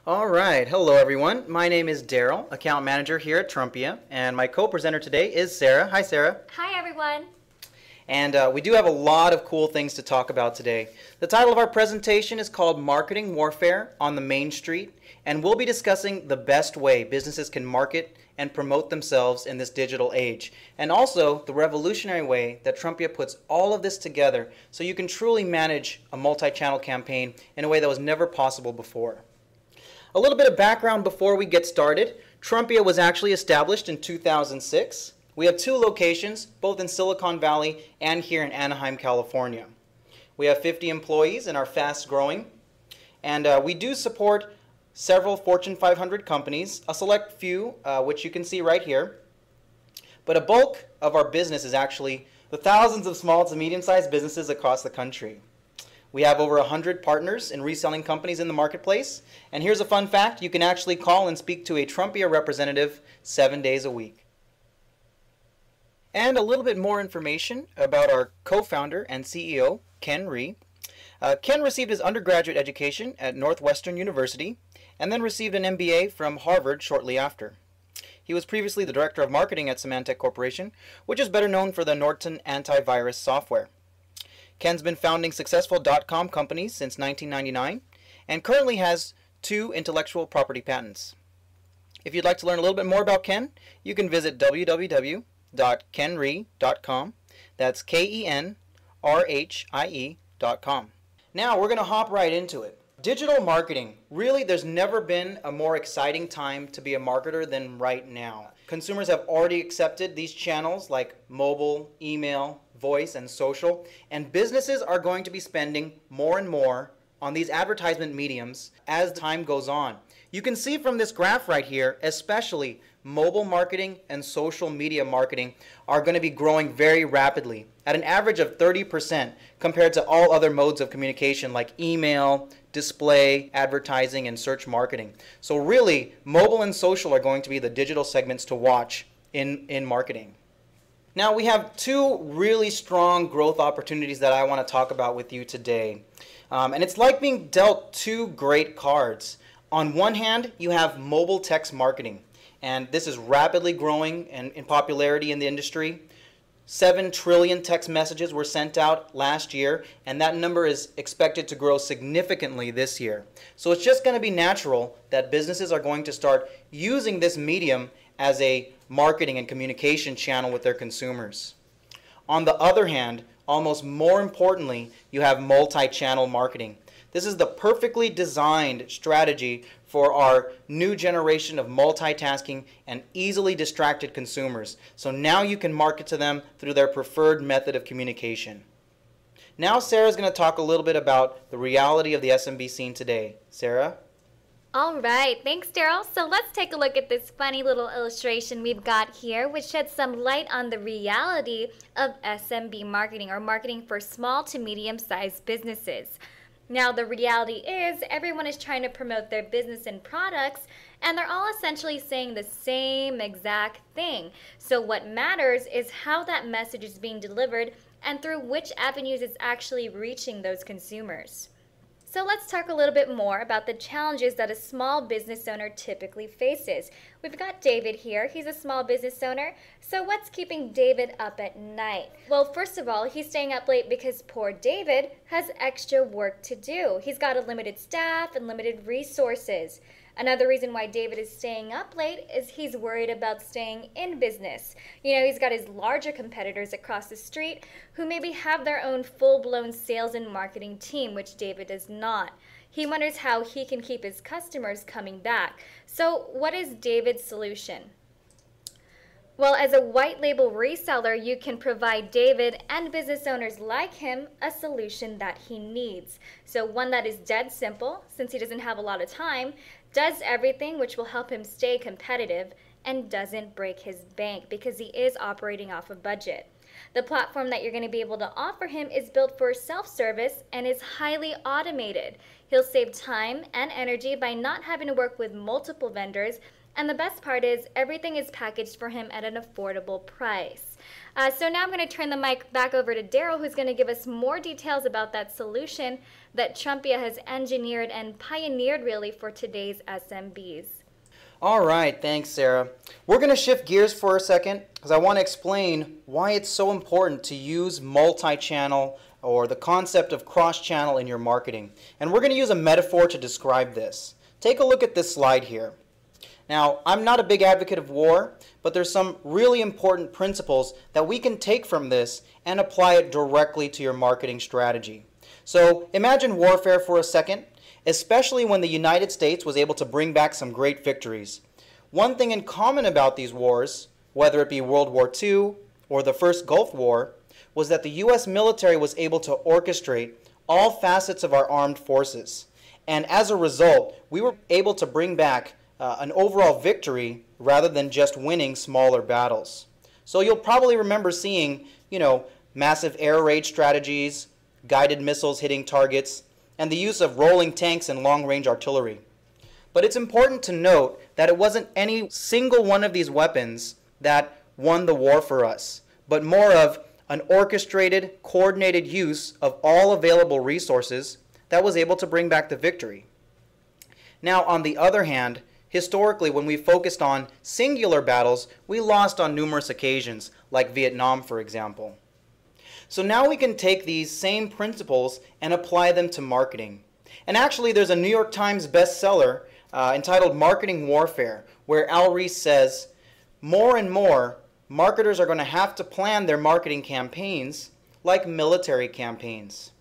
All right. Hello, everyone. My name is Daryl, account manager here at Trumpia, and my co-presenter today is Sarah. Hi, Sarah. Hi, everyone. And we do have a lot of cool things to talk about today. The title of our presentation is called Marketing Warfare on the Main Street, and we'll be discussing the best way businesses can market and promote themselves in this digital age, and also the revolutionary way that Trumpia puts all of this together so you can truly manage a multi-channel campaign in a way that was never possible before. A little bit of background before we get started. Trumpia was actually established in 2006. We have two locations, both in Silicon Valley and here in Anaheim, California. We have 50 employees and are fast growing. And we do support several Fortune 500 companies, a select few, which you can see right here. But a bulk of our business is actually the thousands of small to medium-sized businesses across the country. We have over 100 partners in reselling companies in the marketplace. And here's a fun fact. You can actually call and speak to a Trumpia representative 7 days a week. And a little bit more information about our co-founder and CEO, Ken Rhee. Ken received his undergraduate education at Northwestern University and then received an MBA from Harvard shortly after. He was previously the director of marketing at Symantec Corporation, which is better known for the Norton antivirus software. Ken's been founding successful .com companies since 1999 and currently has 2 intellectual property patents. If you'd like to learn a little bit more about Ken, you can visit www.kenrhee.com. That's KENRHIE.com. Now we're going to hop right into it. Digital marketing. Really, there's never been a more exciting time to be a marketer than right now. Consumers have already accepted these channels like mobile, email, voice, and social, and businesses are going to be spending more and more on these advertisement mediums as time goes on. You can see from this graph right here, especially mobile marketing and social media marketing are going to be growing very rapidly at an average of 30% compared to all other modes of communication like email, display, advertising, and search marketing. So really, mobile and social are going to be the digital segments to watch in marketing. Now we have 2 really strong growth opportunities that I want to talk about with you today. And it's like being dealt 2 great cards. On one hand, you have mobile text marketing. And this is rapidly growing in popularity in the industry. 7 trillion text messages were sent out last year, and that number is expected to grow significantly this year. So it's just going to be natural that businesses are going to start using this medium as a marketing and communication channel with their consumers. On the other hand, almost more importantly, you have multi-channel marketing. This is the perfectly designed strategy for our new generation of multitasking and easily distracted consumers. So now you can market to them through their preferred method of communication. Now Sarah's going to talk a little bit about the reality of the SMB scene today. Sarah? All right, thanks, Daryl. So let's take a look at this funny little illustration we've got here, which sheds some light on the reality of SMB marketing, or marketing for small to medium-sized businesses. Now, the reality is everyone is trying to promote their business and products, and they're all essentially saying the same exact thing. So what matters is how that message is being delivered and through which avenues it's actually reaching those consumers. So let's talk a little bit more about the challenges that a small business owner typically faces. We've got David here. He's a small business owner. So what's keeping David up at night? Well, first of all, he's staying up late because poor David has extra work to do. He's got a limited staff and limited resources. Another reason why David is staying up late is he's worried about staying in business. You know, he's got his larger competitors across the street who maybe have their own full-blown sales and marketing team, which David does not. He wonders how he can keep his customers coming back. So what is David's solution? Well, as a white label reseller, you can provide David and business owners like him a solution that he needs. So one that is dead simple, since he doesn't have a lot of time, does everything which will help him stay competitive, and doesn't break his bank because he is operating off a budget. The platform that you're going to be able to offer him is built for self-service and is highly automated. He'll save time and energy by not having to work with multiple vendors And the best part is everything is packaged for him at an affordable price. So now I'm going to turn the mic back over to Daryl, who's going to give us more details about that solution that Trumpia has engineered and pioneered really for today's SMBs. All right, thanks, Sarah. We're going to shift gears for a second because I want to explain why it's so important to use multi-channel or the concept of cross-channel in your marketing. And we're going to use a metaphor to describe this. Take a look at this slide here. Now, I'm not a big advocate of war, but there's some really important principles that we can take from this and apply it directly to your marketing strategy. So imagine warfare for a second, especially when the United States was able to bring back some great victories. One thing in common about these wars, whether it be World War II or the first Gulf War, was that the U.S. military was able to orchestrate all facets of our armed forces. And as a result, we were able to bring back an overall victory rather than just winning smaller battles. So you'll probably remember seeing, massive air raid strategies, guided missiles hitting targets, and the use of rolling tanks and long-range artillery. But it's important to note that it wasn't any single one of these weapons that won the war for us, but more of an orchestrated, coordinated use of all available resources that was able to bring back the victory. Now, on the other hand, historically, when we focused on singular battles, we lost on numerous occasions, like Vietnam, for example. So now we can take these same principles and apply them to marketing. And actually, there's a New York Times bestseller entitled Marketing Warfare, where Al Ries says, more and more, marketers are going to have to plan their marketing campaigns like military campaigns.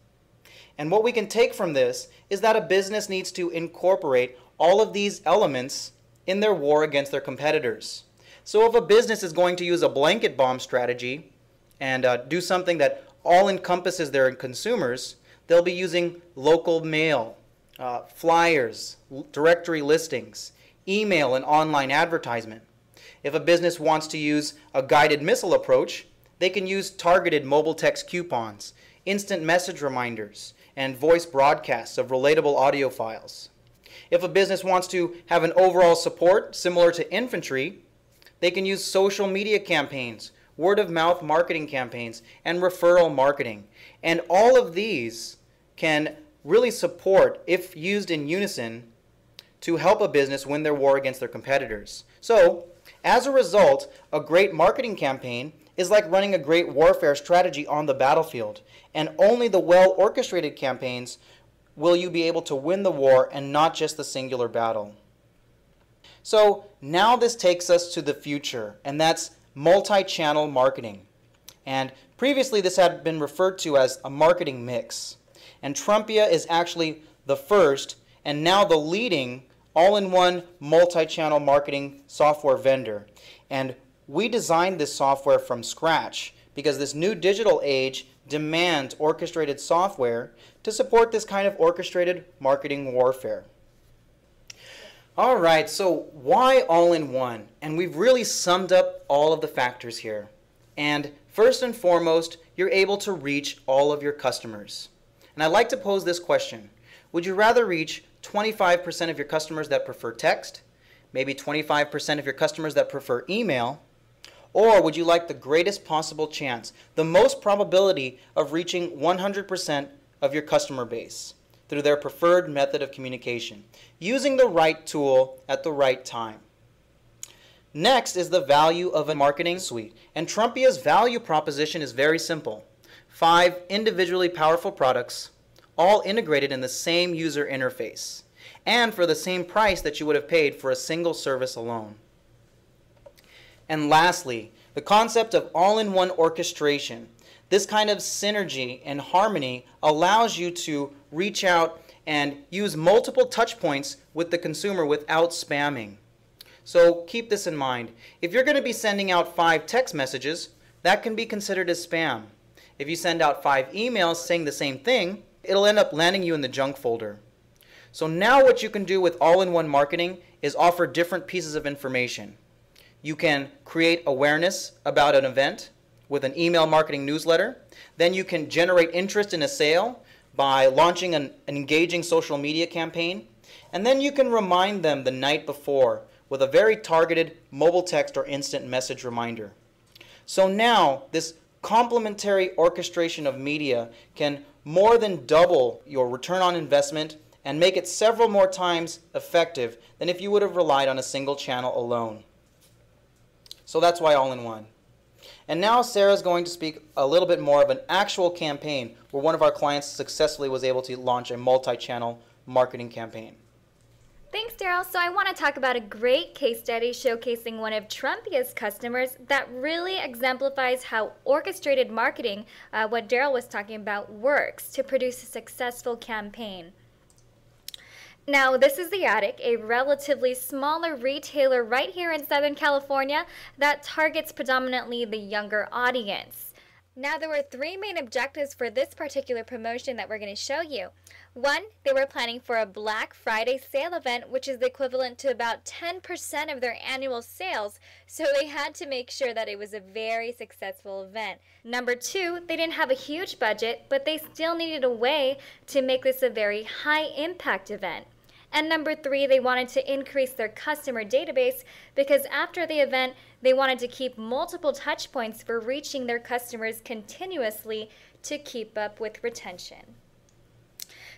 And what we can take from this is that a business needs to incorporate all of these elements in their war against their competitors. So if a business is going to use a blanket bomb strategy and do something that all encompasses their consumers, they'll be using local mail, flyers, directory listings, email, and online advertisement. If a business wants to use a guided missile approach, they can use targeted mobile text coupons, instant message reminders, and voice broadcasts of relatable audio files. If a business wants to have an overall support similar to infantry, they can use social media campaigns, word-of-mouth marketing campaigns, and referral marketing. And all of these can really support, if used in unison, to help a business win their war against their competitors. So, as a result, a great marketing campaign is like running a great warfare strategy on the battlefield, and only the well-orchestrated campaigns will you be able to win the war and not just the singular battle. So now this takes us to the future, and that's multi-channel marketing. And previously this had been referred to as a marketing mix. And Trumpia is actually the first and now the leading all-in-one multi-channel marketing software vendor. And we designed this software from scratch because this new digital age demands orchestrated software to support this kind of orchestrated marketing warfare. All right, so why all-in-one? And we've really summed up all of the factors here. And first and foremost, you're able to reach all of your customers. And I'd like to pose this question. Would you rather reach 25% of your customers that prefer text, maybe 25% of your customers that prefer email, or would you like the greatest possible chance, the most probability of reaching 100% of your customer base through their preferred method of communication, using the right tool at the right time? Next is the value of a marketing suite. And Trumpia's value proposition is very simple. 5 individually powerful products, all integrated in the same user interface, and for the same price that you would have paid for a single service alone. And lastly, the concept of all-in-one orchestration. This kind of synergy and harmony allows you to reach out and use multiple touch points with the consumer without spamming. So keep this in mind. If you're going to be sending out 5 text messages, that can be considered as spam. If you send out 5 emails saying the same thing, it'll end up landing you in the junk folder. So now what you can do with all-in-one marketing is offer different pieces of information. You can create awareness about an event with an email marketing newsletter. Then you can generate interest in a sale by launching an engaging social media campaign. And then you can remind them the night before with a very targeted mobile text or instant message reminder. So now this complementary orchestration of media can more than double your return on investment and make it several more times effective than if you would have relied on a single channel alone. So that's why all-in-one. And now Sarah's going to speak a little bit more of an actual campaign where one of our clients successfully was able to launch a multi-channel marketing campaign. Thanks, Daryl. So I want to talk about a great case study showcasing one of Trumpia's customers that really exemplifies how orchestrated marketing, what Daryl was talking about, works to produce a successful campaign. Now, this is The Attic, a relatively smaller retailer right here in Southern California that targets predominantly the younger audience. Now, there were three main objectives for this particular promotion that we're going to show you. One, they were planning for a Black Friday sale event, which is the equivalent to about 10% of their annual sales, so they had to make sure that it was a very successful event. Number two, they didn't have a huge budget, but they still needed a way to make this a very high-impact event. And number three, they wanted to increase their customer database because after the event, they wanted to keep multiple touch points for reaching their customers continuously to keep up with retention.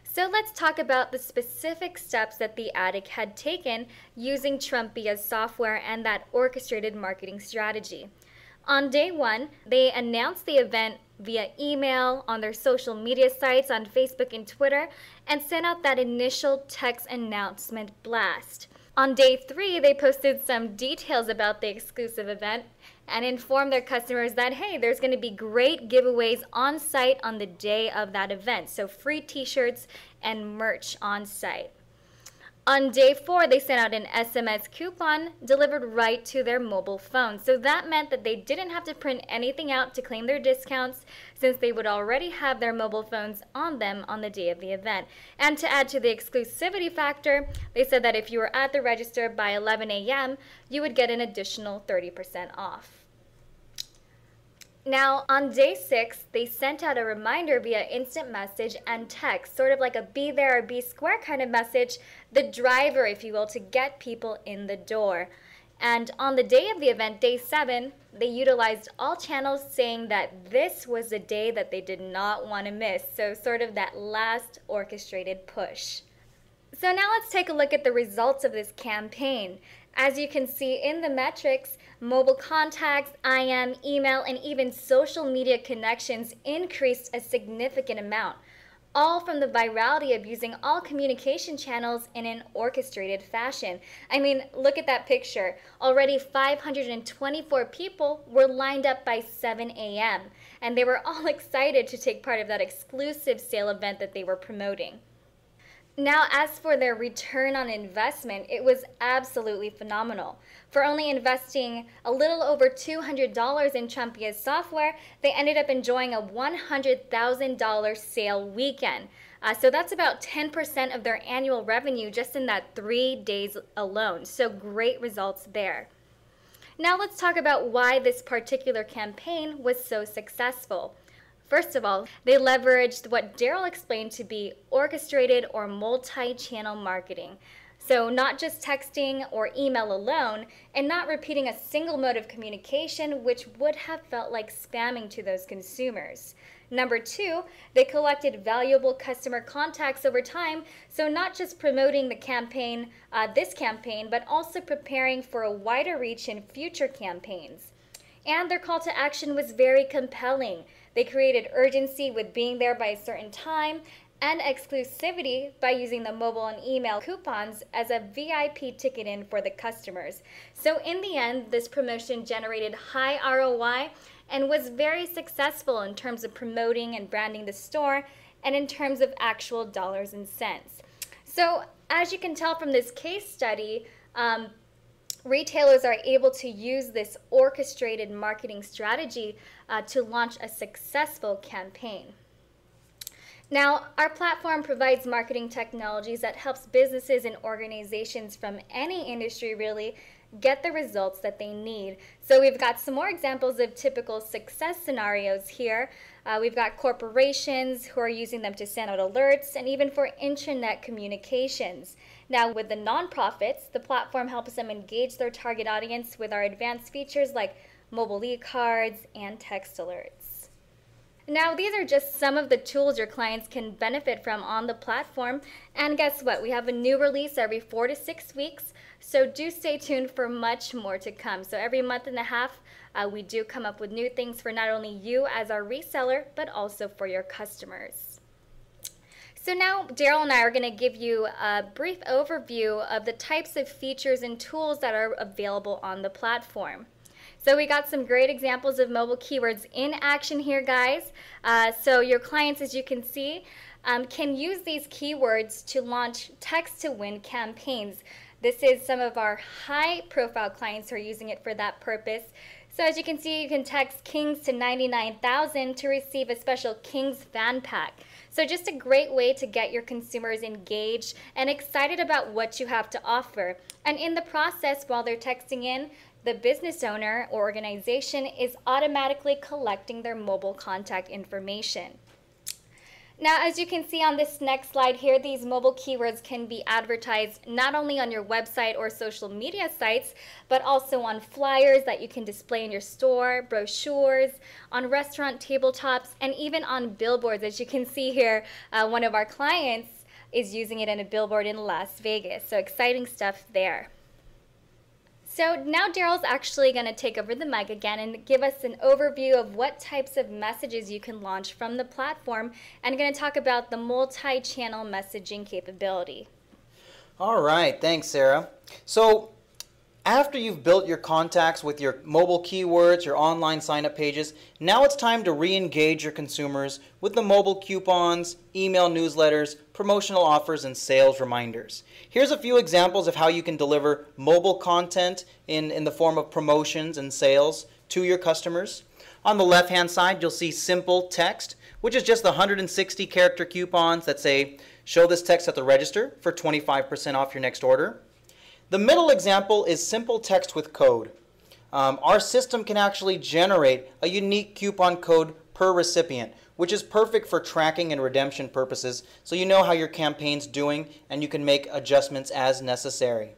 So let's talk about the specific steps that The Attic had taken using Trumpia's software and that orchestrated marketing strategy. On day one, they announced the event via email, on their social media sites, on Facebook and Twitter, and sent out that initial text announcement blast. On day three, they posted some details about the exclusive event and informed their customers that, hey, there's going to be great giveaways on site on the day of that event, so free t-shirts and merch on site. On day four, they sent out an SMS coupon delivered right to their mobile phone. So that meant that they didn't have to print anything out to claim their discounts since they would already have their mobile phones on them on the day of the event. And to add to the exclusivity factor, they said that if you were at the register by 11 a.m., you would get an additional 30% off. Now, on day six, they sent out a reminder via instant message and text, sort of like a be there or be square kind of message, the driver, if you will, to get people in the door. And on the day of the event, day seven, they utilized all channels saying that this was the day that they did not want to miss, so sort of that last orchestrated push. So now let's take a look at the results of this campaign. As you can see in the metrics, mobile contacts, IM, email, and even social media connections increased a significant amount, all from the virality of using all communication channels in an orchestrated fashion. I mean, look at that picture. Already 524 people were lined up by 7 a.m., and they were all excited to take part of that exclusive sale event that they were promoting. Now, as for their return on investment, it was absolutely phenomenal. For only investing a little over $200 in Trumpia's software, they ended up enjoying a $100,000 sale weekend. So that's about 10% of their annual revenue just in that 3 days alone. So great results there. Now let's talk about why this particular campaign was so successful. First of all, they leveraged what Daryl explained to be orchestrated or multi-channel marketing. So not just texting or email alone, and not repeating a single mode of communication, which would have felt like spamming to those consumers. Number two, they collected valuable customer contacts over time, so not just promoting the campaign, this campaign, but also preparing for a wider reach in future campaigns. And their call to action was very compelling. They created urgency with being there by a certain time and exclusivity by using the mobile and email coupons as a VIP ticket in for the customers. So in the end, this promotion generated high ROI and was very successful in terms of promoting and branding the store and in terms of actual dollars and cents. So as you can tell from this case study, retailers are able to use this orchestrated marketing strategy to launch a successful campaign. Now, our platform provides marketing technologies that helps businesses and organizations from any industry really get the results that they need. So we've got some more examples of typical success scenarios here. We've got corporations who are using them to send out alerts and even for internet communications. Now, with the nonprofits, the platform helps them engage their target audience with our advanced features like mobile e-cards and text alerts. Now, these are just some of the tools your clients can benefit from on the platform. And guess what? We have a new release every 4 to 6 weeks, so do stay tuned for much more to come. So every month and a half, we do come up with new things for not only you as our reseller, but also for your customers. So now Daryl and I are going to give you a brief overview of the types of features and tools that are available on the platform. So we got some great examples of mobile keywords in action here, guys. So your clients, as you can see, can use these keywords to launch text-to-win campaigns. This is some of our high-profile clients who are using it for that purpose. So as you can see, you can text Kings to 99,000 to receive a special Kings fan pack. So just a great way to get your consumers engaged and excited about what you have to offer. And in the process, while they're texting in, the business owner or organization is automatically collecting their mobile contact information. Now, as you can see on this next slide here, these mobile keywords can be advertised not only on your website or social media sites, but also on flyers that you can display in your store, brochures, on restaurant tabletops, and even on billboards. As you can see here, one of our clients is using it in a billboard in Las Vegas. So exciting stuff there. So now Daryl's actually going to take over the mic again and give us an overview of what types of messages you can launch from the platform, and going to talk about the multi-channel messaging capability. All right, thanks, Sarah. So after you've built your contacts with your mobile keywords, your online sign-up pages, now it's time to re-engage your consumers with the mobile coupons, email newsletters, promotional offers, and sales reminders. Here's a few examples of how you can deliver mobile content in the form of promotions and sales to your customers. On the left-hand side, you'll see simple text, which is just the 160 character coupons that say, show this text at the register for 25% off your next order. The middle example is simple text with code. Our system can actually generate a unique coupon code per recipient, which is perfect for tracking and redemption purposes, so you know how your campaign's doing and you can make adjustments as necessary.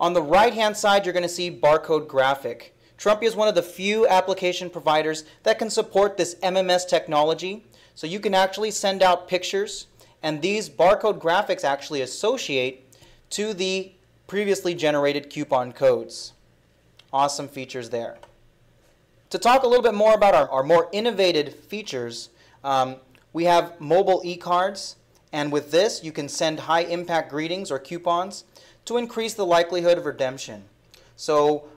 On the right-hand side, you're going to see barcode graphic. Trumpia is one of the few application providers that can support this MMS technology, so you can actually send out pictures, and these barcode graphics actually associate to the previously generated coupon codes. Awesome features there. To talk a little bit more about our more innovative features, we have mobile e-cards, and with this you can send high impact greetings or coupons to increase the likelihood of redemption. So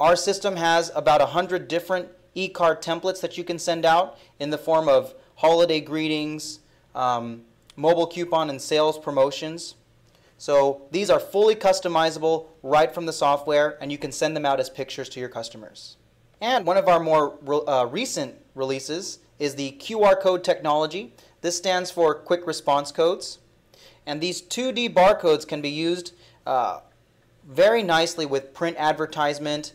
our system has about 100 different e-card templates that you can send out in the form of holiday greetings, mobile coupon and sales promotions. So these are fully customizable right from the software, and you can send them out as pictures to your customers. And one of our more recent releases is the QR code technology. This stands for quick response codes. And these 2D barcodes can be used very nicely with print advertisement,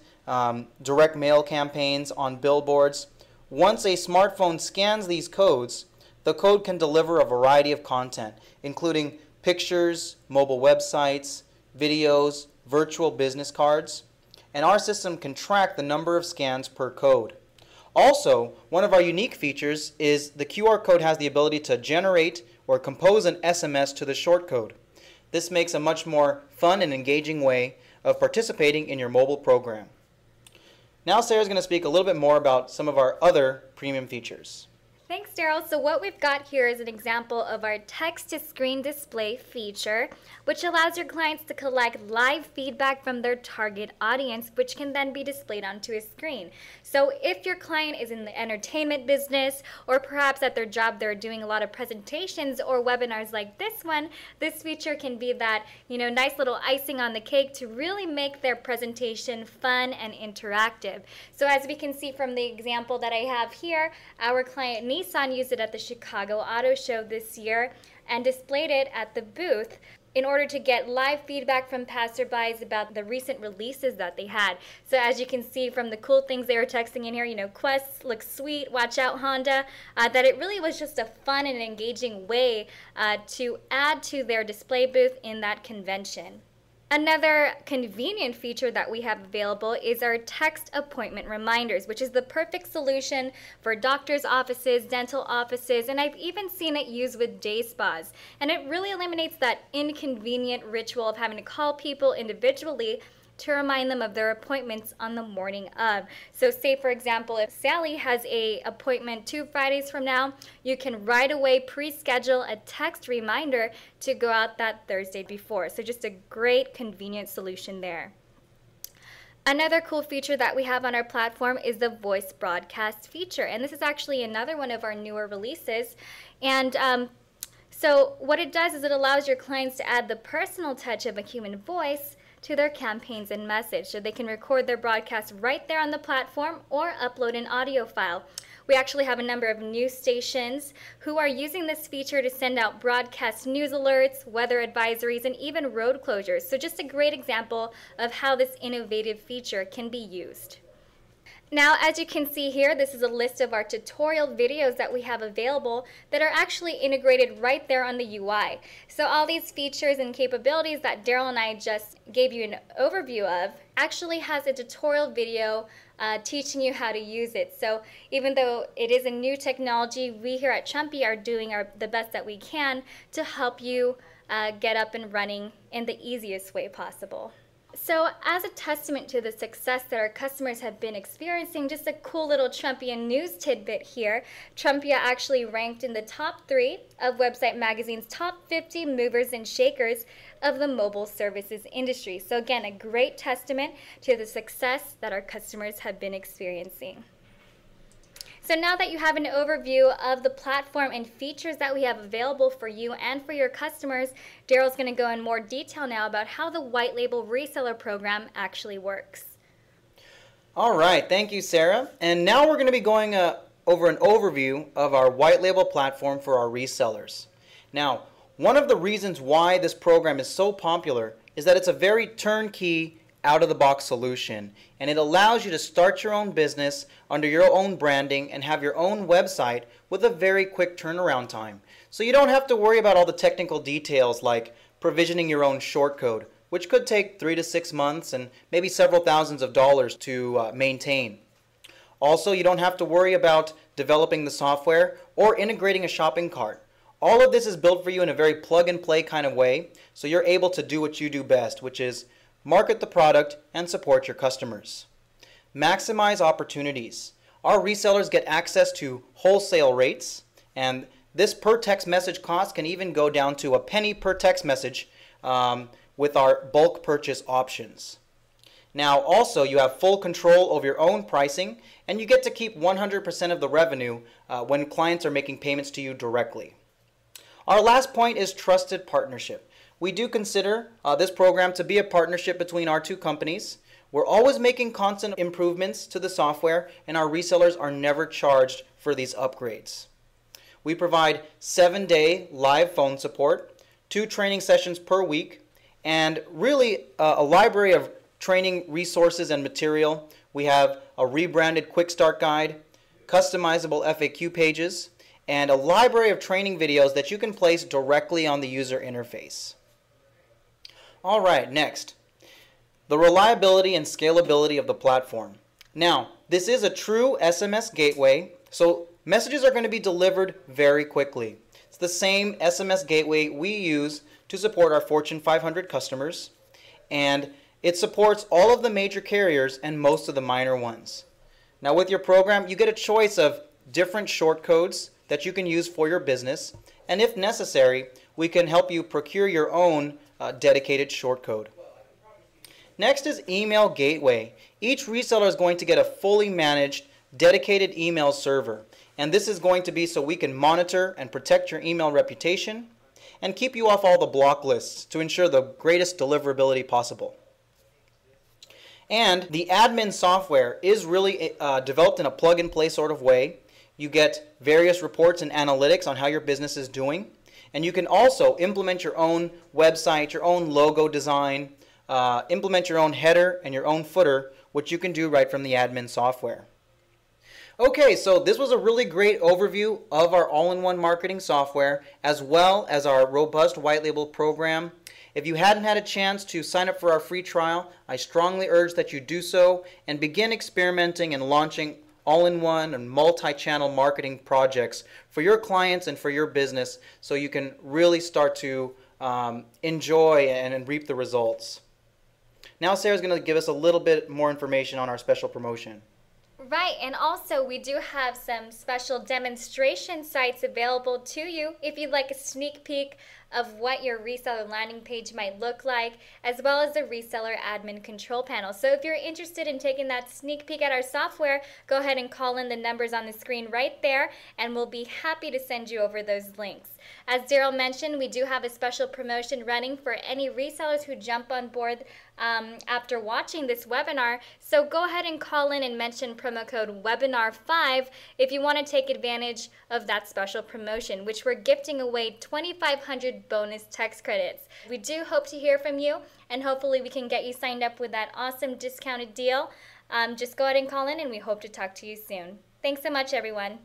direct mail campaigns on billboards. Once a smartphone scans these codes, the code can deliver a variety of content, including pictures, mobile websites, videos, virtual business cards, and our system can track the number of scans per code. Also, one of our unique features is the QR code has the ability to generate or compose an SMS to the short code. This makes a much more fun and engaging way of participating in your mobile program. Now Sarah's going to speak a little bit more about some of our other premium features. Thanks, Daryl. So what we've got here is an example of our text-to-screen display feature, which allows your clients to collect live feedback from their target audience, which can then be displayed onto a screen. So if your client is in the entertainment business, or perhaps at their job they're doing a lot of presentations or webinars like this one, this feature can be that, nice little icing on the cake to really make their presentation fun and interactive. So as we can see from the example that I have here, our client Nissan used it at the Chicago Auto Show this year and displayed it at the booth. in order to get live feedback from passerbys about the recent releases that they had. So as you can see from the cool things they were texting in here, you know, Quest looks sweet, watch out Honda, that it really was just a fun and engaging way to add to their display booth in that convention. Another convenient feature that we have available is our text appointment reminders, which is the perfect solution for doctor's offices, dental offices, and I've even seen it used with day spas. And it really eliminates that inconvenient ritual of having to call people individually to remind them of their appointments on the morning of. So say, for example, if Sally has an appointment 2 Fridays from now, you can right away pre-schedule a text reminder to go out that Thursday before. So just a great convenient solution there. Another cool feature that we have on our platform is the voice broadcast feature. And this is actually another one of our newer releases. And so what it does is it allows your clients to add the personal touch of a human voice to their campaigns and message, so they can record their broadcast right there on the platform or upload an audio file. We actually have a number of news stations who are using this feature to send out broadcast news alerts, weather advisories, and even road closures. So just a great example of how this innovative feature can be used. Now, as you can see here, this is a list of our tutorial videos that we have available that are actually integrated right there on the UI. So all these features and capabilities that Daryl and I just gave you an overview of actually has a tutorial video teaching you how to use it. So even though it is a new technology, we here at Trumpia are doing the best that we can to help you get up and running in the easiest way possible. So as a testament to the success that our customers have been experiencing, just a cool little Trumpia news tidbit here. Trumpia actually ranked in the top 3 of Website Magazine's top 50 movers and shakers of the mobile services industry. So again, a great testament to the success that our customers have been experiencing. So now that you have an overview of the platform and features that we have available for you and for your customers, Daryl's going to go in more detail now about how the white label reseller program actually works. All right, thank you, Sarah. And now we're going to be going over an overview of our white label platform for our resellers. Now, one of the reasons why this program is so popular is that it's a very turnkey, out-of-the-box solution, and it allows you to start your own business under your own branding and have your own website with a very quick turnaround time. So you don't have to worry about all the technical details like provisioning your own shortcode, which could take 3 to 6 months and maybe several thousands of dollars to maintain. Also, you don't have to worry about developing the software or integrating a shopping cart. All of this is built for you in a very plug-and-play kind of way, so you're able to do what you do best, which is market the product and support your customers. Maximize opportunities. Our resellers get access to wholesale rates, and this per text message cost can even go down to a penny per text message with our bulk purchase options. Now also you have full control over your own pricing, and you get to keep 100% of the revenue when clients are making payments to you directly. Our last point is trusted partnership. We do consider this program to be a partnership between our 2 companies. We're always making constant improvements to the software, and our resellers are never charged for these upgrades. We provide 7-day live phone support, 2 training sessions per week, and really a library of training resources and material. We have a rebranded quick start guide, customizable FAQ pages, and a library of training videos that you can place directly on the user interface. All right, next, the reliability and scalability of the platform. Now, this is a true SMS gateway, so messages are going to be delivered very quickly. It's the same SMS gateway we use to support our Fortune 500 customers, and it supports all of the major carriers and most of the minor ones. Now, with your program, you get a choice of different short codes that you can use for your business, and if necessary, we can help you procure your own dedicated shortcode. Next is email gateway. Each reseller is going to get a fully managed, dedicated email server, and this is going to be so we can monitor and protect your email reputation and keep you off all the block lists to ensure the greatest deliverability possible. And the admin software is really developed in a plug-and-play sort of way. You get various reports and analytics on how your business is doing, And you can also implement your own website, your own logo design, implement your own header and your own footer, which you can do right from the admin software. Okay, so this was a really great overview of our all-in-one marketing software as well as our robust white label program. If you hadn't had a chance to sign up for our free trial, I strongly urge that you do so and begin experimenting and launching all-in-one and multi-channel marketing projects for your clients and for your business so you can really start to enjoy and reap the results. Now Sarah's going to give us a little bit more information on our special promotion. Right, and also we do have some special demonstration sites available to you if you'd like a sneak peek of what your reseller landing page might look like, as well as the reseller admin control panel. So if you're interested in taking that sneak peek at our software, go ahead and call in the numbers on the screen right there, and we'll be happy to send you over those links. As Daryl mentioned, we do have a special promotion running for any resellers who jump on board after watching this webinar. So go ahead and call in and mention promo code webinar5 if you want to take advantage of that special promotion, which we're gifting away 2,500 bonus text credits. We do hope to hear from you, and hopefully we can get you signed up with that awesome discounted deal. Just go ahead and call in, and we hope to talk to you soon. Thanks so much, everyone.